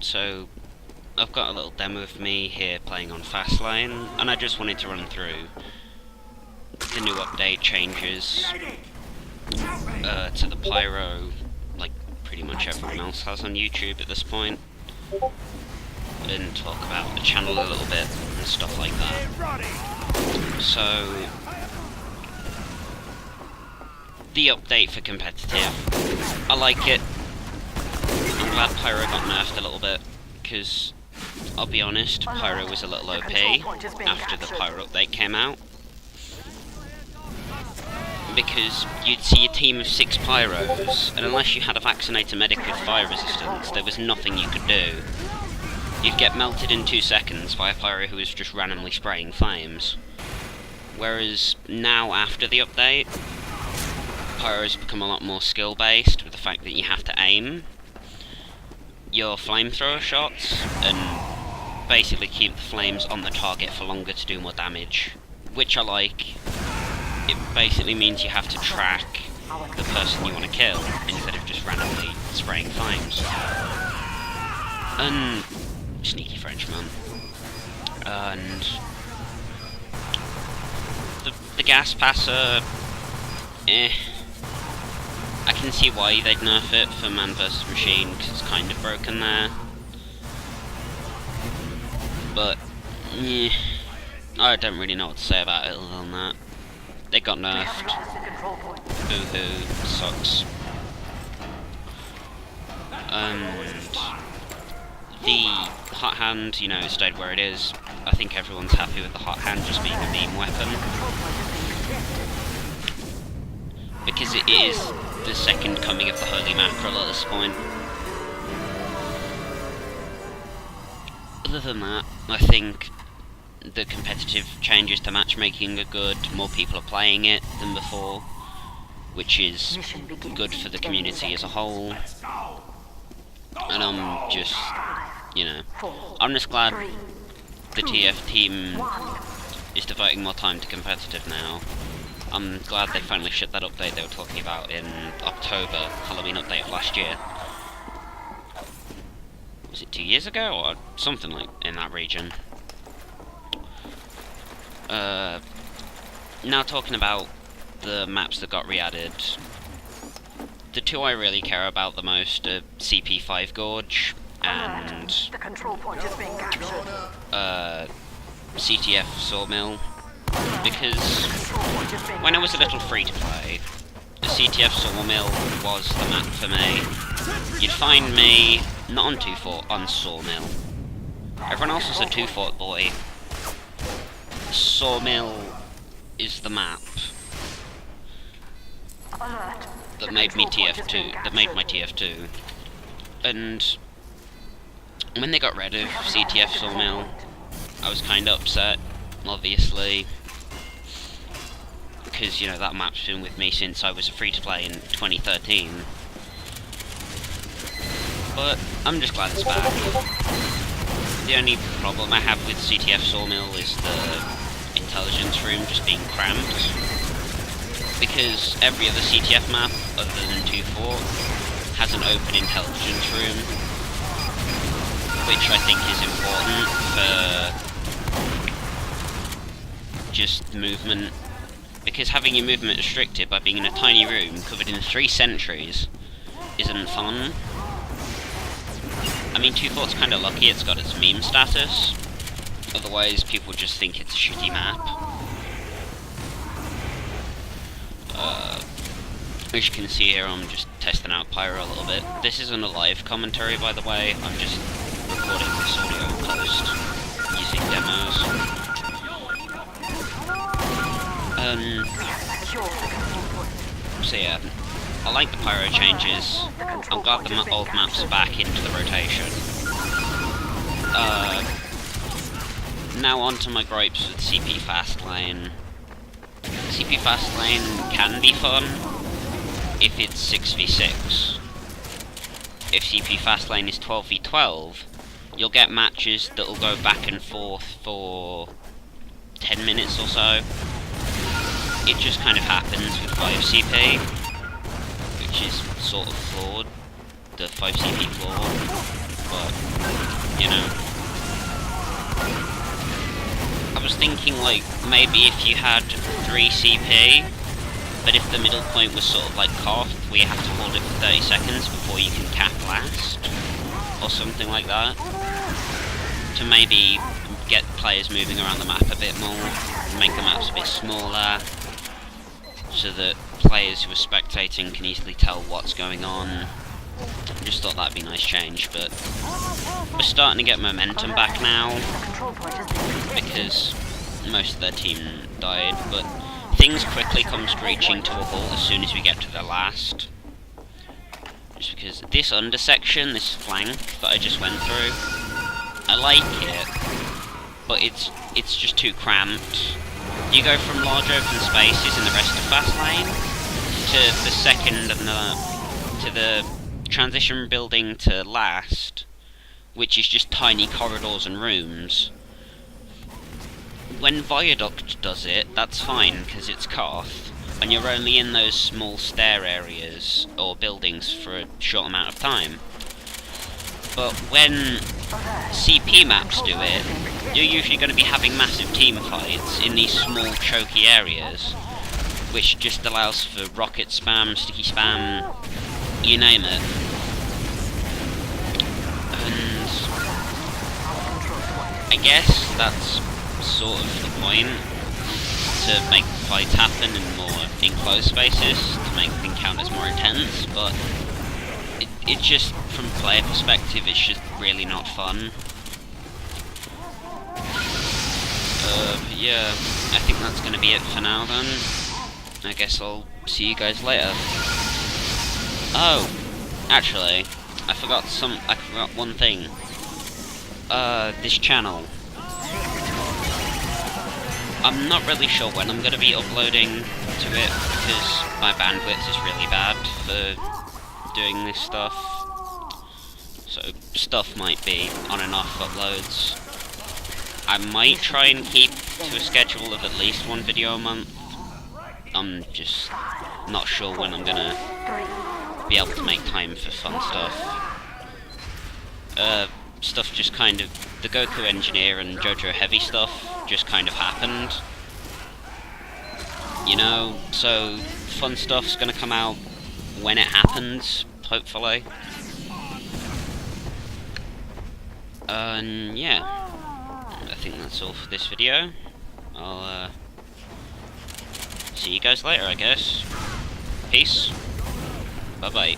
So I've got a little demo of me here playing on Fastlane, and I just wanted to run through the new update changes to the pyro, like pretty much everyone else has on YouTube at this point, and talk about the channel a little bit and stuff like that. So, the update for competitive, I like it. I'm glad pyro got nerfed a little bit, because I'll be honest, pyro was a little OP after the pyro update came out. Because you'd see a team of 6 pyros, and unless you had a vaccinator medic with fire resistance, there was nothing you could do. You'd get melted in 2 seconds by a pyro who was just randomly spraying flames. Whereas now, after the update, pyro's become a lot more skill-based, with the fact that you have to aim your flamethrower shots, and basically keep the flames on the target for longer to do more damage, which I like. It basically means you have to track the person you want to kill, instead of just randomly spraying flames. And sneaky Frenchman. And the gas passer, I can see why they'd nerf it for man vs machine, because it's kind of broken there. But, I don't really know what to say about it other than that. They got nerfed. Boo-hoo, sucks. And the hot hand, you know, stayed where it is. I think everyone's happy with the hot hand just being a meme weapon, because it is the second coming of the holy mackerel at this point. Other than that, I think the competitive changes to matchmaking are good. More people are playing it than before, which is good for the community as a whole. And I'm just, you know, I'm just glad the TF team is devoting more time to competitive now. I'm glad they finally shipped that update they were talking about in October, Halloween update of last year. Was it 2 years ago, or something like in that region? Now talking about the maps that got re-added, the 2 I really care about the most are CP5 Gorge and CTF Sawmill, because when I was a little free to play, the CTF Sawmill was the map for me. You'd find me not on 2-Fort, on Sawmill. Everyone else was a 2-Fort boy. Sawmill is the map that made me TF2, that made my TF2. And when they got rid of CTF Sawmill, I was kinda upset, obviously, because, you know, that map's been with me since I was free to play in 2013. But I'm just glad it's back. The only problem I have with CTF Sawmill is the intelligence room just being cramped, because every other CTF map other than 2-Fort has an open intelligence room, which I think is important for just movement, because having your movement restricted by being in a tiny room covered in 3 sentries isn't fun. I mean, 2-Fort's kinda lucky it's got its meme status, otherwise people just think it's a shitty map. As you can see here, I'm just testing out pyro a little bit. This isn't a live commentary, by the way, I'm just recording this audio post using demos. So yeah, I like the pyro changes. I'm glad the old maps are back into the rotation. Now on to my gripes with CP Fastlane. CP Fastlane can be fun if it's 6v6. If CP Fastlane is 12v12, you'll get matches that'll go back and forth for 10 minutes or so. It just kind of happens with 5CP, which is sort of flawed, the 5CP flaw, but you know. I was thinking, like, maybe if you had 3 CP, but if the middle point was sort of like Koth, where you have to hold it for 30 seconds before you can cap last, or something like that, to maybe get players moving around the map a bit more, make the maps a bit smaller, so that players who are spectating can easily tell what's going on. I just thought that'd be a nice change, but we're starting to get momentum back now, because most of their team died, but things quickly come screeching to a halt as soon as we get to the last. Just because this undersection, this flank that I just went through, I like it, but it's just too cramped. You go from large open spaces in the rest of Fastlane to the second and to the transition building to last, which is just tiny corridors and rooms. When Viaduct does it, that's fine, because it's Koth, and you're only in those small stair areas or buildings for a short amount of time. But when CP maps do it, you're usually going to be having massive team fights in these small choky areas, which just allows for rocket spam, sticky spam, you name it. And I guess that's sort of the point, to make fights happen in more enclosed spaces, to make the encounters more intense, but it just, from player perspective, it's just really not fun. But yeah, I think that's going to be it for now then. I guess I'll see you guys later. Oh, actually, I forgot one thing. This channel. I'm not really sure when I'm going to be uploading to it, because my bandwidth is really bad for doing this stuff. So stuff might be on and off uploads. I might try and keep to a schedule of at least 1 video a month. I'm just not sure when I'm going to be able to make time for fun stuff. Stuff just kind of, the Goku Engineer and JoJo Heavy stuff just kind of happened. You know, so fun stuff's gonna come out when it happens, hopefully. And yeah, I think that's all for this video. I'll see you guys later, I guess. Peace. Bye bye.